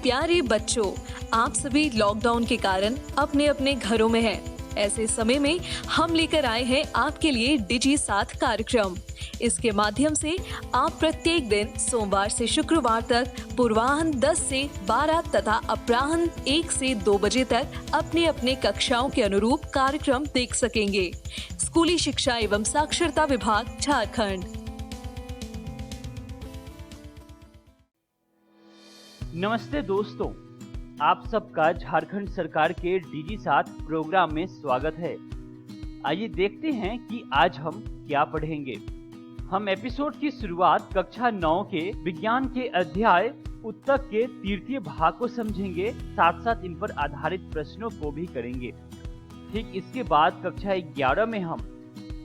प्यारे बच्चों, आप सभी लॉकडाउन के कारण अपने अपने घरों में हैं। ऐसे समय में हम लेकर आए हैं आपके लिए डिजी साथ कार्यक्रम। इसके माध्यम से आप प्रत्येक दिन सोमवार से शुक्रवार तक पूर्वाह्न 10 से 12 तथा अपराह्न 1 से 2 बजे तक अपने अपने कक्षाओं के अनुरूप कार्यक्रम देख सकेंगे। स्कूली शिक्षा एवं साक्षरता विभाग, झारखंड। नमस्ते दोस्तों, आप सबका झारखंड सरकार के डिजी साथ प्रोग्राम में स्वागत है। आइए देखते हैं कि आज हम क्या पढ़ेंगे। हम एपिसोड की शुरुआत कक्षा 9 के विज्ञान के अध्याय उत्तक के तृतीय भाग को समझेंगे, साथ साथ इन पर आधारित प्रश्नों को भी करेंगे। ठीक इसके बाद कक्षा 11 में हम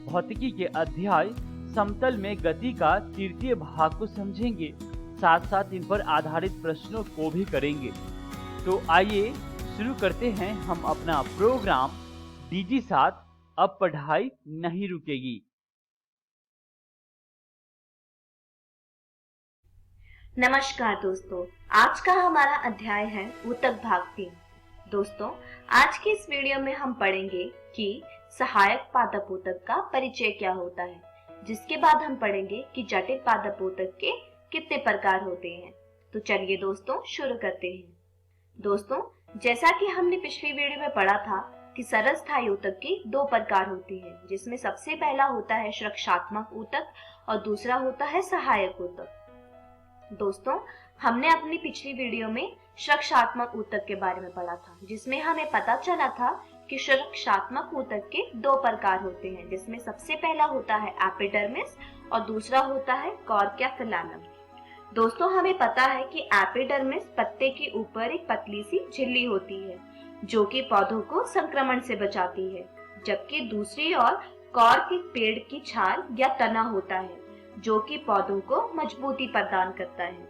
भौतिकी के अध्याय समतल में गति का तृतीय भाग को समझेंगे, साथ साथ इन पर आधारित प्रश्नों को भी करेंगे। तो आइए शुरू करते हैं हम अपना प्रोग्राम डिजी साथ। अब पढ़ाई नहीं रुकेगी। नमस्कार दोस्तों, आज का हमारा अध्याय है ऊतक भाग 3। दोस्तों, आज की इस वीडियो में हम पढ़ेंगे कि सहायक पादप ऊतक का परिचय क्या होता है, जिसके बाद हम पढ़ेंगे कि जटिल पादप ऊतक के कितने प्रकार होते हैं। तो चलिए दोस्तों शुरू करते हैं। दोस्तों, जैसा कि हमने पिछली वीडियो में पढ़ा था कि सरल स्थायी ऊतक की 2 प्रकार होती हैं, जिसमें सबसे पहला होता है सुरक्षात्मक ऊतक और दूसरा होता है सहायक ऊतक। दोस्तों, हमने अपनी पिछली वीडियो में सुरक्षात्मक ऊतक के बारे में पढ़ा था, जिसमें हमें पता चला था कि सुरक्षात्मक ऊतक के 2 प्रकार होते हैं, जिसमें सबसे पहला होता है एपिडर्मिस और दूसरा होता है कॉर्क या फिलामेंट। दोस्तों, हमें पता है कि एपिडर्मिस पत्ते के ऊपर एक पतली सी झिल्ली होती है जो कि पौधों को संक्रमण से बचाती है, जबकि दूसरी ओर कॉर्क एक पेड़ की छाल या तना होता है जो कि पौधों को मजबूती प्रदान करता है।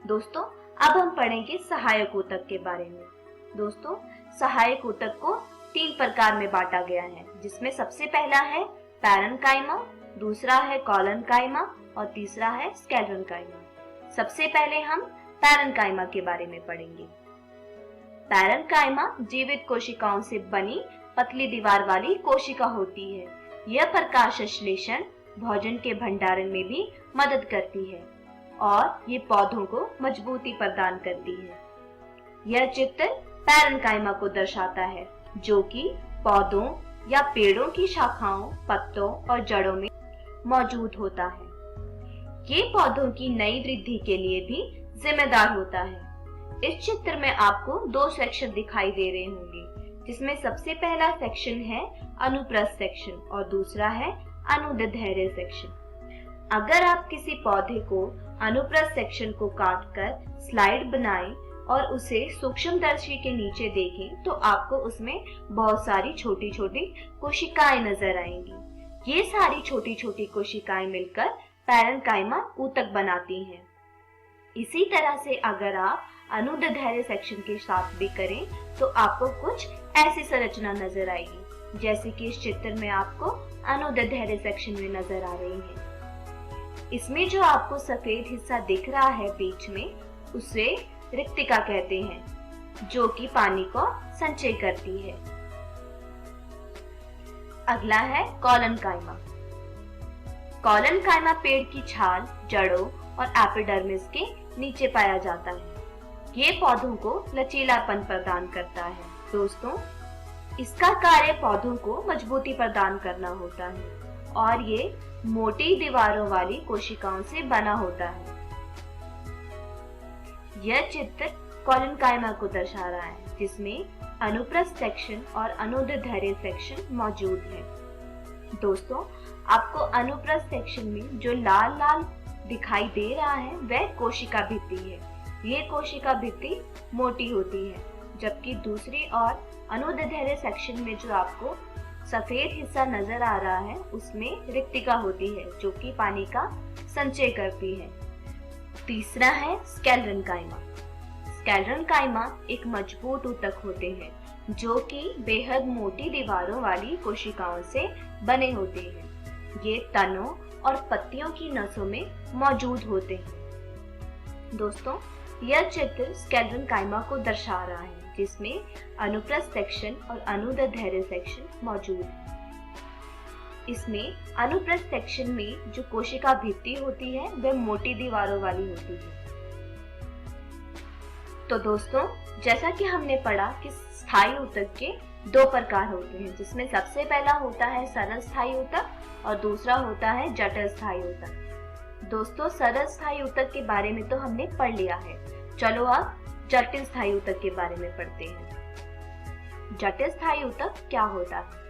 दोस्तों, अब हम पढ़ेंगे सहायक ऊतक के बारे में। दोस्तों, सहायक ऊतक को 3 प्रकार में बांटा गया है, जिसमें सबसे पहला है पैरेन्काइमा, दूसरा है कॉलनकाइमा और तीसरा है स्क्लेरेन्काइमा। सबसे पहले हम पैरेन्काइमा के बारे में पढ़ेंगे। पैरेन्काइमा जीवित कोशिकाओं से बनी पतली दीवार वाली कोशिका होती है। यह प्रकाश संश्लेषण, भोजन के भंडारण में भी मदद करती है और ये पौधों को मजबूती प्रदान करती है। यह चित्र पैरेन्काइमा को दर्शाता है, जो कि पौधों या पेड़ों की शाखाओं, पत्तों और जड़ों में मौजूद होता है। ये पौधों की नई वृद्धि के लिए भी जिम्मेदार होता है। इस चित्र में आपको 2 सेक्शन दिखाई दे रहे होंगे, जिसमें सबसे पहला सेक्शन है अनुप्रस्थ सेक्शन और दूसरा है अनुदैर्ध्य सेक्शन। अगर आप किसी पौधे को अनुप्रस्थ सेक्शन को काटकर स्लाइड बनाएं और उसे सूक्ष्मदर्शी के नीचे देखें तो आपको उसमें बहुत सारी छोटी छोटी कोशिकाएं नजर आएंगी। ये सारी छोटी छोटी कोशिकाएं मिलकर पैरेन्काइमा ऊतक बनाती हैं। इसी तरह से अगर आप अनुदैर्ध्य सेक्शन के साथ भी करें तो आपको कुछ ऐसी संरचना नजर आएगी, जैसे कि इस चित्र में आपको अनुदैर्ध्य सेक्शन में नजर आ रही है। इसमें जो आपको सफेद हिस्सा दिख रहा है बीच में, उसे रिक्तिका कहते हैं, जो कि पानी को संचय करती है। अगला है कॉलनकाइमा। कॉलनकाइमा पेड़ की छाल, जड़ों और एपिडर्मिस के नीचे पाया जाता है। ये पौधों को लचीलापन प्रदान करता है। दोस्तों, इसका कार्य पौधों को मजबूती प्रदान करना होता है और ये मोटी दीवारों वाली कोशिकाओं से बना होता है। यह चित्र कॉलनकाइमा को दर्शा रहा है, जिसमें अनुप्रस्थ सेक्शन और अनुदैर्ध्य सेक्शन मौजूद है। दोस्तों, आपको अनुप्रस्थ सेक्शन में जो लाल लाल दिखाई दे रहा है वह कोशिका भित्ति है। ये कोशिका भित्ति मोटी होती है, जबकि दूसरी ओर अनुदैर्ध्य सेक्शन में जो आपको सफेद हिस्सा नजर आ रहा है उसमें रिक्तिका होती है, जो कि पानी का संचय करती है। तीसरा है स्क्लेरेन्काइमा। स्क्लेरेन्काइमा एक मजबूत ऊतक होते हैं, जो कि बेहद मोटी दीवारों वाली कोशिकाओं से बने होते हैं। ये तनों और पत्तियों की नसों में मौजूद होते हैं। दोस्तों, यह चित्र स्केलेटन काइमा को दर्शा रहा है, जिसमें अनुप्रस्थ सेक्शन और अनुदैर्ध्य सेक्शन मौजूद है। इसमें अनुप्रस्थ सेक्शन में जो कोशिका भित्ति होती है वह मोटी दीवारों वाली होती है। तो दोस्तों, जैसा कि हमने पढ़ा कि स्थायी ऊतक के दो प्रकार होते हैं, जिसमें सबसे पहला होता है सरल स्थायी ऊतक और दूसरा होता है जटिल स्थायी ऊतक। दोस्तों, सरल स्थायी ऊतक के बारे में तो हमने पढ़ लिया है। चलो अब जटिल स्थायी ऊतक के बारे में पढ़ते हैं। जटिल स्थायी ऊतक क्या होता है?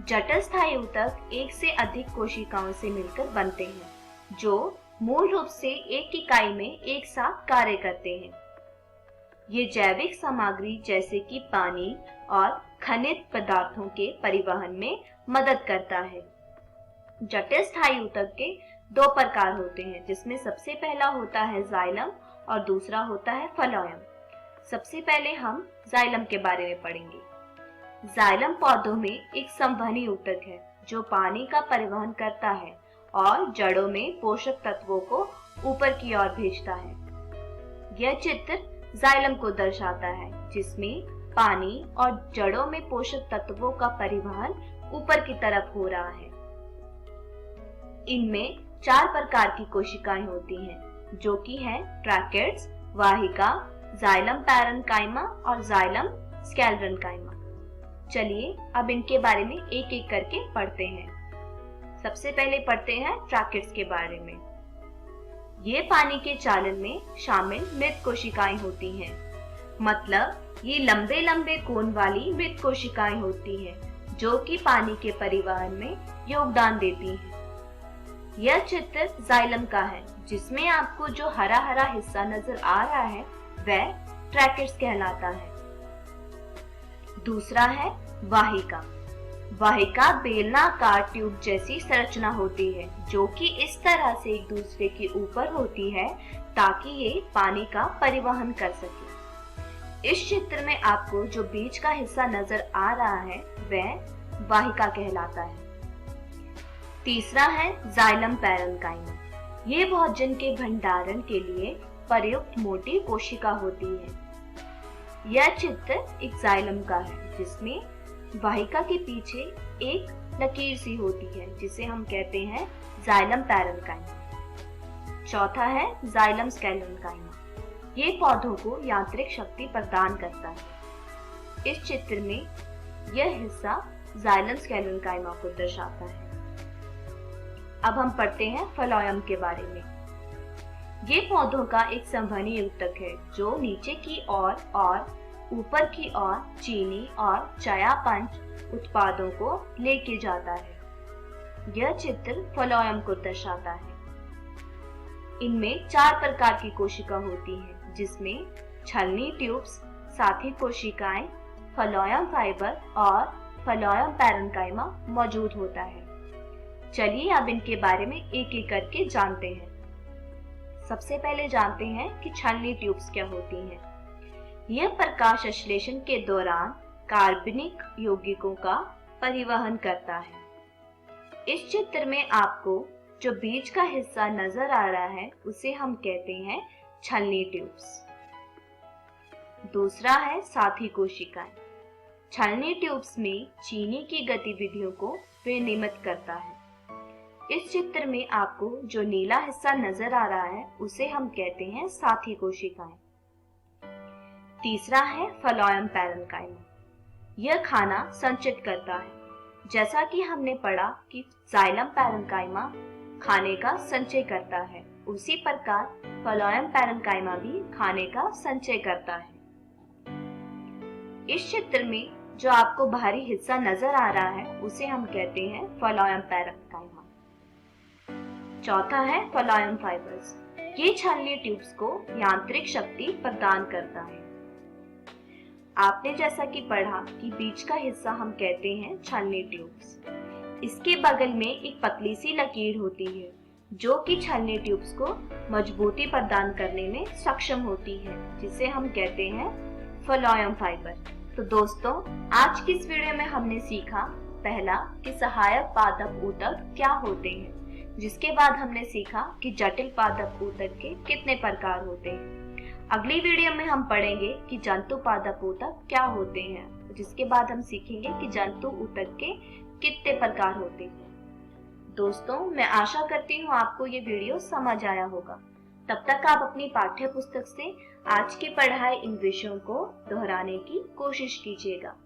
जटिल स्थायी ऊतक एक से अधिक कोशिकाओं से मिलकर बनते हैं, जो मूल रूप से एक इकाई में एक साथ कार्य करते हैं। ये जैविक सामग्री जैसे कि पानी और खनिज पदार्थों के परिवहन में मदद करता है। जटिल स्थायी ऊतक के दो प्रकार होते हैं, जिसमें सबसे पहला होता है जाइलम और दूसरा होता है फ्लोएम। सबसे पहले हम जाइलम के बारे में पढ़ेंगे। जाइलम पौधों में एक संवहनी ऊतक है जो पानी का परिवहन करता है और जड़ों में पोषक तत्वों को ऊपर की ओर भेजता है। यह चित्र जाइलम को दर्शाता है, जिसमें पानी और जड़ों में पोषक तत्वों का परिवहन ऊपर की तरफ हो रहा है। इनमें 4 प्रकार की कोशिकाएं होती हैं, जो कि हैं ट्रैकेट्स, वाहिका, जाइलम पैरेन्काइमा और जाइलम स्केलेरेन्काइमा। चलिए अब इनके बारे में एक एक करके पढ़ते हैं। सबसे पहले पढ़ते हैं ट्रैकेट्स के बारे में। ये पानी के चालन में शामिल मृत कोशिकाएं होती हैं, मतलब ये लंबे लंबे कोन वाली मृत कोशिकाएं होती हैं, जो कि पानी के परिवहन में योगदान देती हैं। यह चित्र जाइलम का है, जिसमें आपको जो हरा हरा हिस्सा नजर आ रहा है वह ट्रैकेट्स कहलाता है। दूसरा है वाहिका। वाहिका बेलनाकार ट्यूब जैसी संरचना होती है, जो कि इस तरह से एक दूसरे के ऊपर होती है ताकि ये पानी का परिवहन कर सके। इस चित्र में आपको जो बीच का हिस्सा नजर आ रहा है वह वाहिका कहलाता है। तीसरा है जाइलम पैरेन्काइमा। ये भोजन के भंडारण के लिए प्रयुक्त मोटी कोशिका होती है। यह चित्र एक जाइलम का है, जिसमें वाहिका के पीछे एक लकीर सी होती है, जिसे हम कहते हैं जाइलम पैरेन्काइमा। चौथा है जाइलम स्केलेरेन्काइमा। ये पौधों को यांत्रिक शक्ति प्रदान करता है। इस चित्र में यह हिस्सा जाइलम स्केलेरेन्काइमा को दर्शाता है। अब हम पढ़ते हैं फ्लोएम के बारे में। ये पौधों का एक संवहनी ऊतक है, जो नीचे की ओर और ऊपर की ओर चीनी और चयापचय उत्पादों को लेके जाता है। यह चित्र फ्लोएम को दर्शाता है। इनमें 4 प्रकार की कोशिका होती हैं, जिसमें छलनी ट्यूब्स, साथी कोशिकाएं, फ्लोएम फाइबर और फ्लोएम पैरेन्काइमा मौजूद होता है। चलिए अब इनके बारे में एक एक करके जानते हैं। सबसे पहले जानते हैं कि छलनी ट्यूब्स क्या होती हैं। यह प्रकाश संश्लेषण के दौरान कार्बनिक यौगिकों का परिवहन करता है। इस चित्र में आपको जो बीच का हिस्सा नजर आ रहा है उसे हम कहते हैं छलनी ट्यूब्स। दूसरा है साथी कोशिकाएं। छलनी ट्यूब्स में चीनी की गतिविधियों को विनियमित करता है। इस चित्र में आपको जो नीला हिस्सा नजर आ रहा है उसे हम कहते हैं साथी कोशिकाएं। तीसरा है फ्लोएम पैरेन्काइमा। यह खाना संचित करता है। जैसा कि हमने पढ़ा कि जाइलम पैरेन्काइमा खाने का संचय करता है, उसी प्रकार फ्लोएम पैरेन्काइमा भी खाने का संचय करता है। इस चित्र में जो आपको बाहरी हिस्सा नजर आ रहा है उसे हम कहते हैं फ्लोएम पैरेन्काइमा। चौथा है फ्लोएम फाइबर्स। ये छलनी ट्यूब्स को यांत्रिक शक्ति प्रदान करता है। आपने जैसा कि पढ़ा कि बीच का हिस्सा हम कहते हैं छलनी ट्यूब्स। इसके बगल में एक पतली सी लकीर होती है, जो कि छलनी ट्यूब्स को मजबूती प्रदान करने में सक्षम होती है, जिसे हम कहते हैं फ्लोएम फाइबर। तो दोस्तों, आज की इस वीडियो में हमने सीखा पहला कि सहायक पादप ऊतक क्या होते हैं, जिसके बाद हमने सीखा कि जटिल पादप ऊतक के कितने प्रकार होते हैं। अगली वीडियो में हम पढ़ेंगे कि जंतु पादप ऊतक क्या होते हैं, जिसके बाद हम सीखेंगे कि जंतु ऊतक के कितने प्रकार होते हैं। दोस्तों, मैं आशा करती हूँ आपको ये वीडियो समझ आया होगा। तब तक आप अपनी पाठ्य पुस्तक से आज की पढ़ाए इन विषयों को दोहराने की कोशिश कीजिएगा।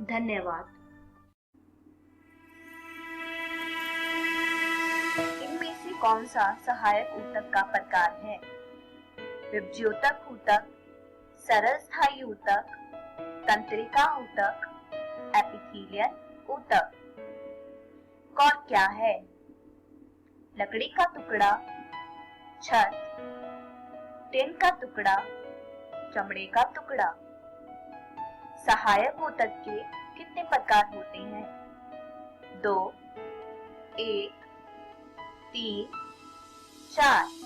धन्यवाद। इनमें से कौन सा सहायक ऊतक का प्रकार है? विभज्योतक ऊतक, सरल स्थायी ऊतक, तंत्रिका ऊतक, एपिथेलियल ऊतक। कौन क्या है? लकड़ी का टुकड़ा, छत, टिन का टुकड़ा, चमड़े का टुकड़ा। सहायक ऊतक के कितने प्रकार होते हैं? 2, 1, 3, 4।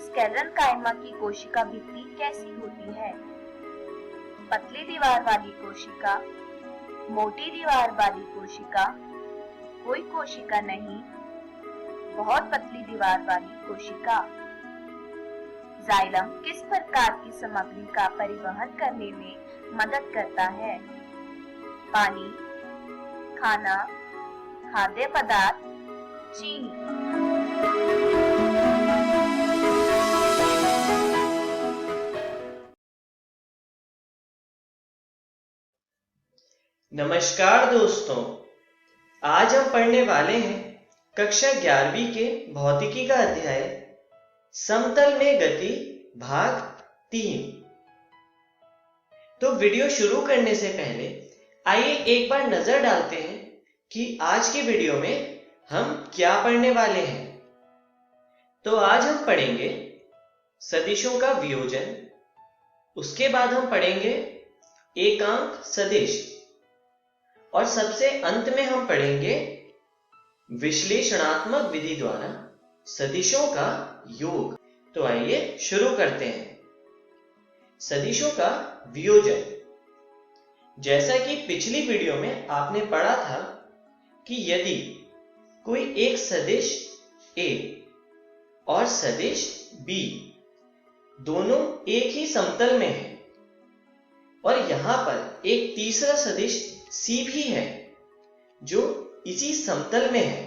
स्केलेटल कायमा की कोशिका भित्ति कैसी होती है? पतली दीवार वाली कोशिका, मोटी दीवार वाली कोशिका, कोई कोशिका नहीं, बहुत पतली दीवार वाली कोशिका। जाइलम किस प्रकार की सामग्री का परिवहन करने में मदद करता है? पानी, खाना, खाद्य पदार्थ, चीनी। नमस्कार दोस्तों, आज हम पढ़ने वाले हैं कक्षा 11वीं के भौतिकी का अध्याय समतल में गति भाग 3। तो वीडियो शुरू करने से पहले आइए एक बार नजर डालते हैं कि आज की वीडियो में हम क्या पढ़ने वाले हैं। तो आज हम पढ़ेंगे सदिशों का वियोजन, उसके बाद हम पढ़ेंगे एकांक सदिश और सबसे अंत में हम पढ़ेंगे विश्लेषणात्मक विधि द्वारा सदिशों का योग। तो आइए शुरू करते हैं। सदिशों का वियोजन। जैसा कि पिछली वीडियो में आपने पढ़ा था कि यदि कोई एक सदिश A और सदिश B दोनों एक ही समतल में है और यहां पर एक तीसरा सदिश C भी है जो इसी समतल में है,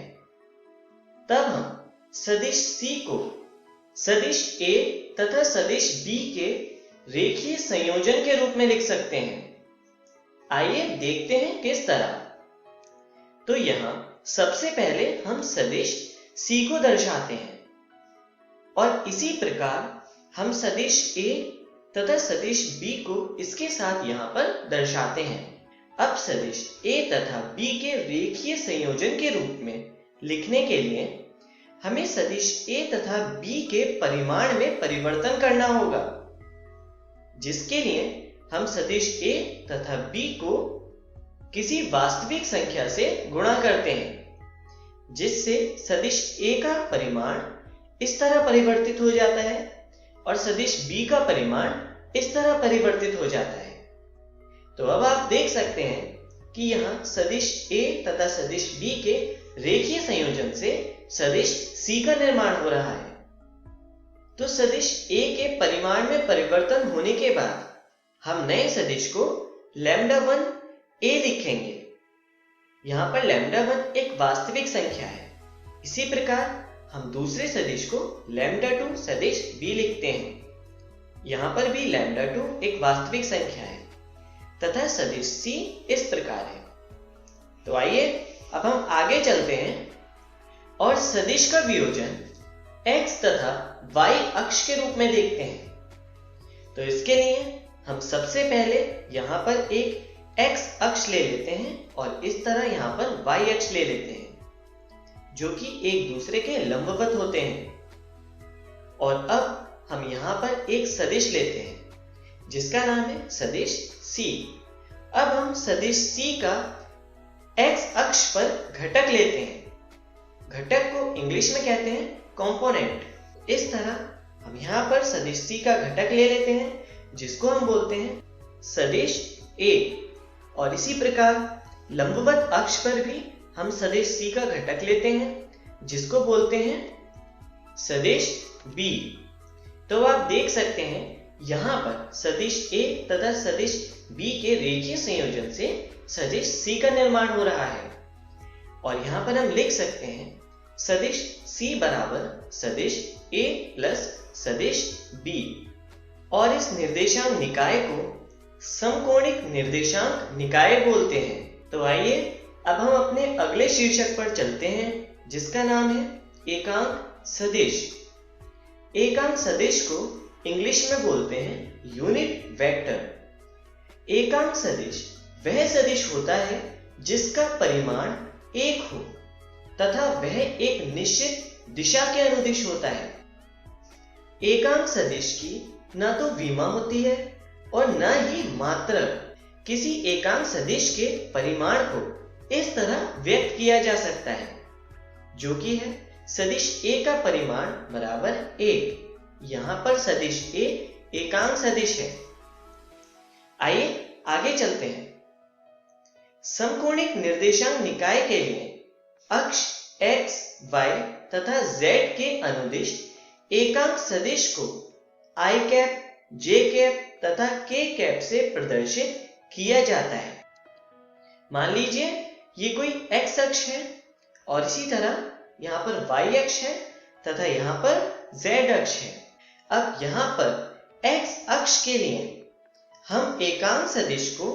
तब हम सदिश C को सदिश A तथा सदिश B के रेखीय संयोजन के रूप में लिख सकते हैं। आइए देखते हैं किस तरह। तो यहां सबसे पहले हम सदिश C को दर्शाते हैं और इसी प्रकार हम सदिश A तथा सदिश B को इसके साथ यहां पर दर्शाते हैं। अब सदिश A तथा B के रेखीय संयोजन के रूप में लिखने के लिए हमें सदिश A तथा B के परिमाण में परिवर्तन करना होगा, जिसके लिए हम सदिश A तथा B को किसी वास्तविक संख्या से गुणा करते हैं, जिससे सदिश A का परिमाण इस तरह परिवर्तित हो जाता है और सदिश B का परिमाण इस तरह परिवर्तित हो जाता है। तो अब आप देख सकते हैं कि यहाँ सदिश A तथा सदिश B के रेखीय संयोजन से सदिश C का निर्माण हो रहा है। तो सदिश A के परिमाण में परिवर्तन होने के बाद हम नए सदिश को λ1 A लिखेंगे। यहाँ पर λ1 एक वास्तविक संख्या है। इसी प्रकार हम दूसरे सदिश को λ2 सदिश B लिखते हैं। यहाँ पर भी λ2 एक वास्तविक संख्या है तथा सदिश C इस प्रकार है। तो आइए अब हम आगे चलते हैं और सदिश का वियोजन x तथा y अक्ष के रूप में देखते हैं। तो इसके लिए हम सबसे पहले यहां पर एक x अक्ष ले लेते हैं और इस तरह यहां पर y अक्ष ले लेते हैं, जो कि एक दूसरे के लंबवत होते हैं। और अब हम यहां पर एक सदिश लेते हैं जिसका नाम है सदिश C। अब हम सदिश C का x अक्ष पर घटक लेते हैं। घटक को इंग्लिश में कहते हैं कंपोनेंट। इस तरह हम यहाँ पर सदिश C का घटक ले लेते हैं जिसको हम बोलते हैं सदिश A। और इसी प्रकार लंबवत अक्ष पर भी हम सदिश C का घटक लेते हैं जिसको बोलते हैं सदिश B। तो आप देख सकते हैं यहाँ पर सदिश A तथा सदिश B के रेखीय संयोजन से सदिश C का निर्माण हो रहा है। और यहाँ पर हम लिख सकते हैं सदिश C बराबर सदिश A प्लस सदिश B। और इस निर्देशांक निकाय को समकोणिक निर्देशांक निकाय बोलते हैं। तो आइए अब हम अपने अगले शीर्षक पर चलते हैं, जिसका नाम है एकांक सदिश। एकांक सदिश को इंग्लिश में बोलते हैं यूनिट वेक्टर। एकांक सदिश वह सदिश होता है जिसका परिमाण एक हो तथा वह एक निश्चित दिशा के अनुदिश होता है। एकांक सदिश की न तो विमा होती है और न ही मात्रक। किसी एकांक सदिश के परिमाण को इस तरह व्यक्त किया जा सकता है, जो कि है सदिश A का परिमाण बराबर 1। यहां पर सदिश A एकांक सदिश है। आइए आगे चलते हैं। समकोणिक निर्देशांक निकाय के लिए अक्ष x, y तथा z के अनुदिश एकांक सदिश को i कैप, j कैप तथा k कैप से प्रदर्शित किया जाता है। मान लीजिए ये कोई x अक्ष है और इसी तरह यहाँ पर y अक्ष है तथा यहाँ पर z अक्ष है। अब यहाँ पर x अक्ष के लिए हम एकांक सदिश को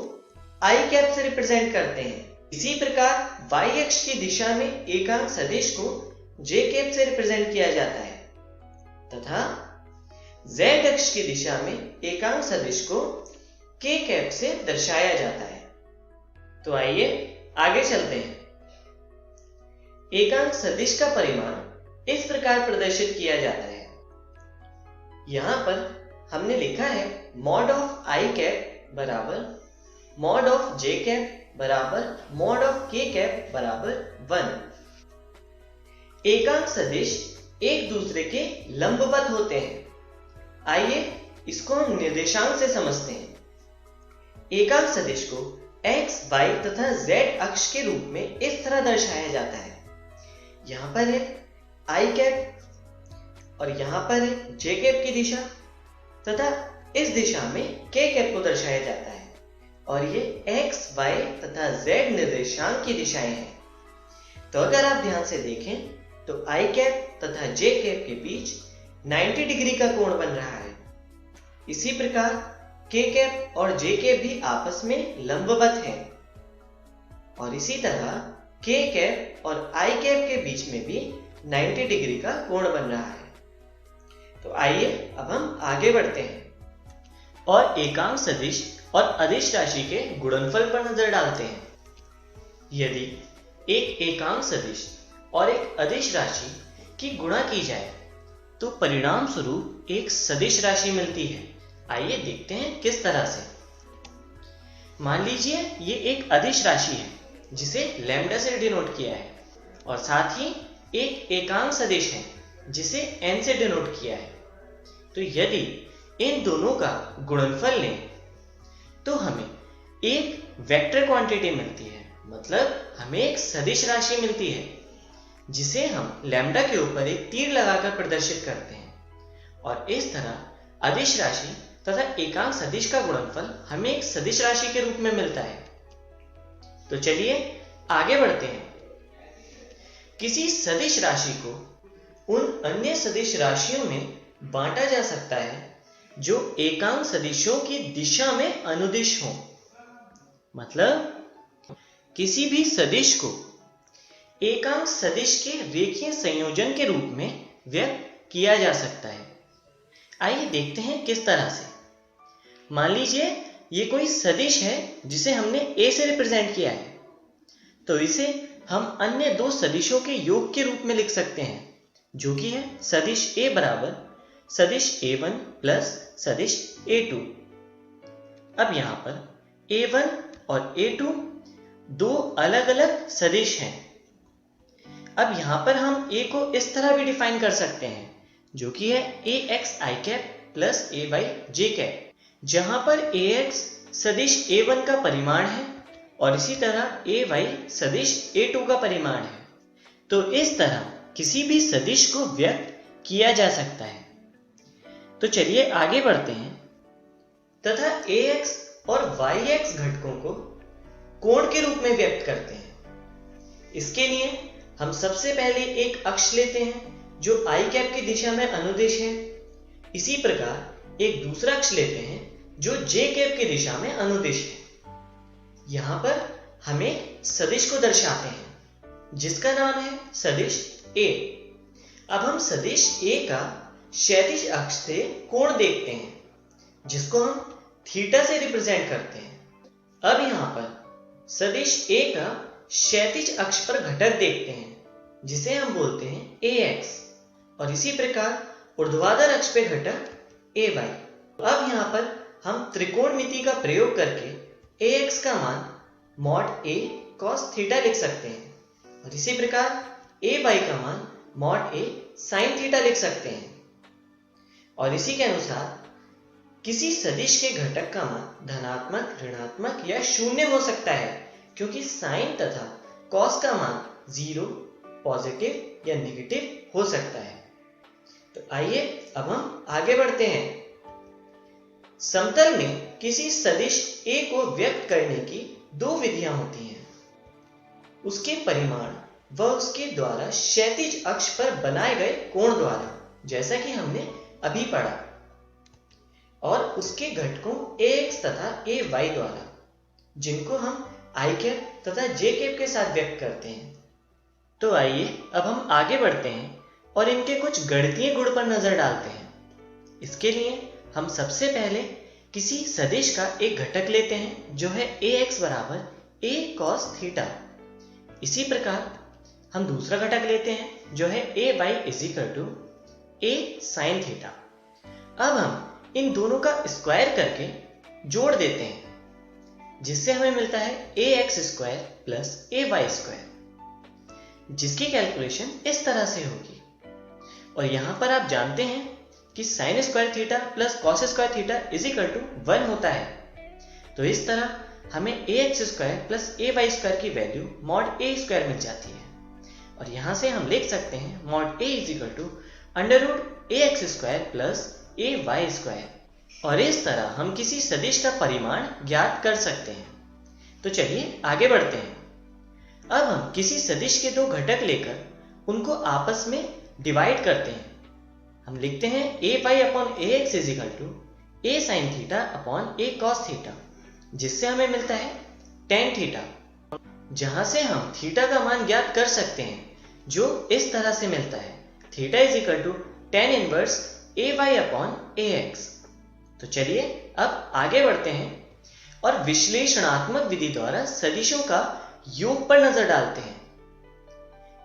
i कैप से रिप्रेजेंट करते हैं। इसी प्रकार y अक्ष की दिशा में एकांक सदिश को j कैप से रिप्रेजेंट किया जाता है तथा z अक्ष की दिशा में एकांक सदिश को k कैप से दर्शाया जाता है। तो आइए आगे चलते हैं। एकांक सदिश का परिमाण इस प्रकार प्रदर्शित किया जाता है। यहां पर हमने लिखा है मॉड ऑफ i कैप बराबर मॉड ऑफ j कैप बराबर मॉड ऑफ k कैप बराबर 1। एकांक सदिश एक दूसरे के लंबवत होते हैं। आइए इसको हम निर्देशांक से समझते हैं। एकांक सदिश को x, y तथा z अक्ष के रूप में इस तरह दर्शाया जाता है। यहाँ पर है i कैप और यहाँ पर है j कैप की दिशा तथा इस दिशा में k कैप को दर्शाया जाता है। और ये x, y तथा z निर्देशांक की दिशाएं हैं। तो अगर आप ध्यान से देखें तो i कैप तथा j कैप के बीच 90 डिग्री का कोण बन रहा है। इसी प्रकार k कैप और j कैप भी आपस में लंबवत हैं और इसी तरह k कैप और i कैप के बीच में भी 90 डिग्री का कोण बन रहा है। तो आइए अब हम आगे बढ़ते हैं और एकांक सदिश और अदिश राशि के गुणनफल पर नजर डालते हैं। यदि एक एकांक सदिश और एक अदिश राशि की गुणा की जाए तो परिणाम स्वरूप एक सदिश राशि मिलती है। आइए देखते हैं किस तरह से। मान लीजिए ये एक अदिश राशि है जिसे लैम्डा से डिनोट किया है और साथ ही एक एकांक सदिश है जिसे n से डिनोट किया है। तो यदि इन दोनों का गुणनफल लें तो हमें एक वेक्टर क्वांटिटी मिलती है, मतलब हमें एक सदिश राशि मिलती है जिसे हम लैम्डा के ऊपर एक तीर लगाकर प्रदर्शित करते हैं। और इस तरह अदिश राशि तथा एकांक सदिश का गुणनफल हमें एक सदिश राशि के रूप में मिलता है। तो चलिए आगे बढ़ते हैं। किसी सदिश राशि को उन अन्य सदिश राशियों में बांटा जा सकता है जो एकांक सदिशों की दिशा में अनुदिश हो। मतलब किसी भी सदिश को एकांक सदिश के रेखीय संयोजन के रूप में व्यक्त किया जा सकता है। आइए देखते हैं किस तरह से। मान लीजिए ये कोई सदिश है जिसे हमने a से रिप्रेजेंट किया है, तो इसे हम अन्य दो सदिशों के योग के रूप में लिख सकते हैं, जो कि है सदिश a बराबर सदिश a1 प्लस सदिश a2। अब यहाँ पर a1 और a2 दो अलग अलग सदिश हैं। अब यहाँ पर हम a को इस तरह भी डिफाइन कर सकते हैं, जो कि है ax i cap plus ay j cap, जहां पर ax सदिश a1 का परिमाण है और इसी तरह ay सदिश a2 का परिमाण है। तो इस तरह किसी भी सदिश को व्यक्त किया जा सकता है। तो चलिए आगे बढ़ते हैं तथा ax और yx घटकों को कोण के रूप में व्यक्त करते हैं। इसके लिए हम सबसे पहले एक अक्ष लेते हैं जो i कैप की दिशा में अनुदिश है। इसी प्रकार एक दूसरा अक्ष लेते हैं जो j कैप की दिशा में अनुदिश है। यहां पर हमें सदिश को दर्शाते हैं जिसका नाम है सदिश a। अब हम सदिश a का क्षैतिज अक्ष से कोण देखते हैं जिसको हम थीटा से रिप्रेजेंट करते हैं। अब यहां पर सदिश a का क्षैतिज अक्ष पर घटक देखते हैं जिसे हम बोलते हैं ax और इसी प्रकार ऊर्ध्वाधर अक्ष पे घटक ay। अब यहां पर हम त्रिकोणमिति का प्रयोग करके ax का मान मॉड a cos थीटा लिख सकते हैं और इसी प्रकार ay का मान मॉड a sin थीटा लिख सकते हैं। और इसी के अनुसार किसी सदिश के घटक का मान धनात्मक, ऋणात्मक या शून्य हो सकता है क्योंकि साइन तथा कॉस का मान 0, पॉजिटिव या नेगेटिव हो सकता है। तो आइए अब हम आगे बढ़ते हैं। समतल में किसी सदिश a को व्यक्त करने की दो विधियां होती हैं, उसके परिमाण व उसके द्वारा क्षैतिज अक्ष पर बनाए गए कोण द्वारा, जैसा कि हमने अभी पढ़ा, और उसके घटकों ax तथा ay द्वारा, जिनको हम i कैप तथा j कैप के साथ व्यक्त करते हैं। तो आइए अब हम आगे बढ़ते हैं और इनके कुछ गणितीय गुण पर नजर डालते हैं। इसके लिए हम सबसे पहले किसी सदिश का एक घटक लेते हैं जो है ax बराबर a cos थीटा। इसी प्रकार हम दूसरा घटक लेते हैं जो है ay is equal to a sin theta. अब हम इन दोनों का स्क्वायर करके जोड़ देते हैं जिससे हमें मिलता है ax square plus ay square, जिसकी कैलकुलेशन इस तरह से होगी। और यहां पर आप जानते हैं कि sine square theta plus cos square theta is equal to 1 होता है। तो इस तरह हमें ax square plus ay square की वैल्यू मॉड a स्क्वायर मिल जाती है और यहां से हम लिख सकते हैं mod a is equal to under root ax square plus ay square. और इस तरह हम किसी सदिश का परिमाण ज्ञात कर सकते हैं। तो चलिए आगे बढ़ते हैं। अब हम किसी सदिश के दो घटक लेकर उनको आपस में डिवाइड करते हैं। हम लिखते हैं a upon ax is equal to a sin theta upon a cos theta, जिससे हमें मिलता है tan थीटा, जहां से हम थीटा का मान ज्ञात कर सकते हैं जो इस तरह से मिलता है theta is equal to tan inverse ay upon ax। तो चलिए अब आगे बढ़ते हैं और विश्लेषणात्मक विधि द्वारा सदिशों का योग पर नजर डालते हैं।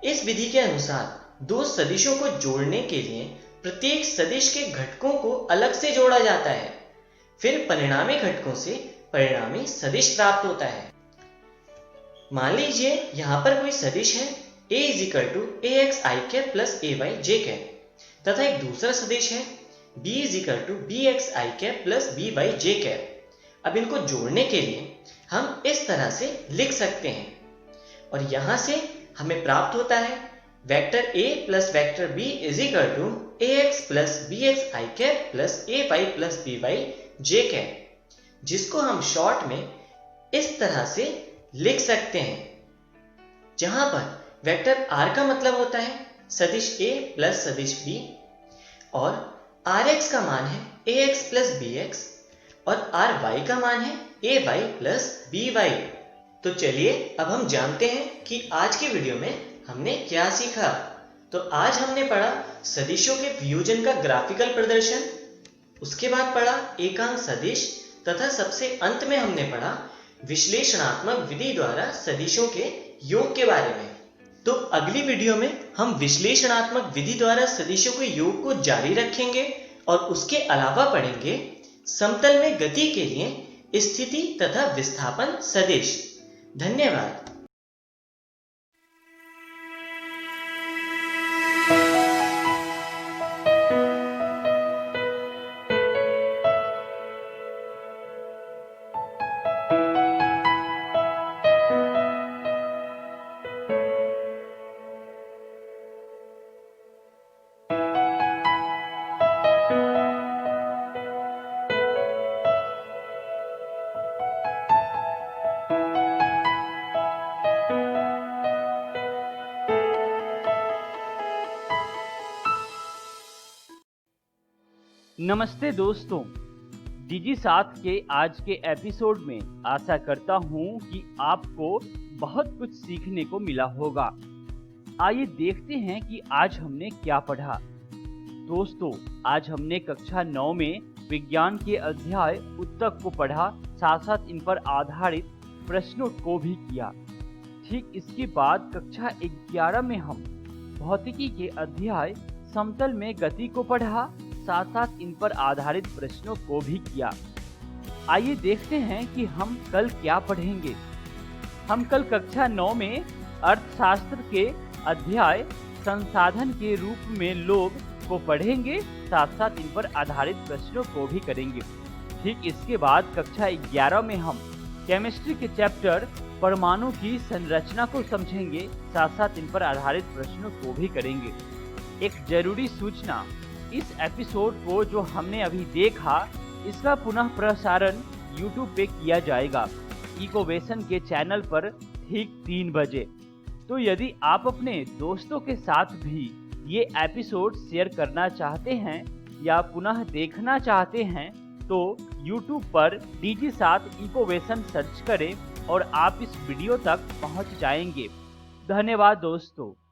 इस विधि के अनुसार दो सदिशों को जोड़ने के लिए प्रत्येक सदिश के घटकों को अलग से जोड़ा जाता है, फिर परिणामी घटकों से परिणामी सदिश प्राप्त होता है। मान लीजिए यहां पर कोई सदिश है a is equal to ax i cap plus ay j cap तथा एक दूसरा सदिश है b is equal to bx i cap plus by j cap. अब इनको जोड़ने के लिए हम इस तरह से लिख सकते हैं और यहां से हमें प्राप्त होता है vector a plus vector b is equal to ax plus bx i cap plus ay plus by j cap, जिसको हम शॉर्ट में इस तरह से लिख सकते हैं, जहां पर वेक्टर r का मतलब होता है सदिश a प्लस सदिश b और rx का मान है ax प्लस bx और ry का मान है ay प्लस by। तो चलिए अब हम जानते हैं कि आज की वीडियो में हमने क्या सीखा। तो आज हमने पढ़ा सदिशों के वियोजन का ग्राफिकल प्रदर्शन, उसके बाद पढ़ा एकांक सदिश तथा सबसे अंत में हमने पढ़ा विश्लेषणात्मक विधि द्वारा सदिशों के योग के बारे में। तो अगली वीडियो में हम विश्लेषणात्मक विधि द्वारा सदिशों के योग को जारी रखेंगे और उसके अलावा पढ़ेंगे समतल में गति के लिए स्थिति तथा विस्थापन सदिश। धन्यवाद। नमस्ते दोस्तों, डीजी साथ के आज के एपिसोड में आशा करता हूँ कि आपको बहुत कुछ सीखने को मिला होगा। आइए देखते हैं कि आज हमने क्या पढ़ा। दोस्तों, आज हमने कक्षा 9 में विज्ञान के अध्याय उत्तक को पढ़ा, साथ साथ इन पर आधारित प्रश्नों को भी किया। ठीक इसके बाद कक्षा 11 में हम भौतिकी के अध्याय समतल में गति को पढ़ा, साथ साथ इन पर आधारित प्रश्नों को भी किया। आइए देखते हैं कि हम कल क्या पढ़ेंगे। हम कल कक्षा 9 में अर्थशास्त्र के अध्याय संसाधन के रूप में लोग को पढ़ेंगे, साथ साथ इन पर आधारित प्रश्नों को भी करेंगे। ठीक इसके बाद कक्षा 11 में हम केमिस्ट्री के चैप्टर परमाणु की संरचना को समझेंगे, साथ साथ इन पर आधारित प्रश्नों को भी करेंगे। एक जरूरी सूचना, इस एपिसोड को जो हमने अभी देखा इसका पुनः प्रसारण YouTube पे किया जाएगा, इकोवेशन के चैनल पर ठीक 3 बजे। तो यदि आप अपने दोस्तों के साथ भी ये एपिसोड शेयर करना चाहते हैं या पुनः देखना चाहते हैं तो YouTube पर डीजी साथ इकोवेशन सर्च करें और आप इस वीडियो तक पहुंच जाएंगे। धन्यवाद दोस्तों।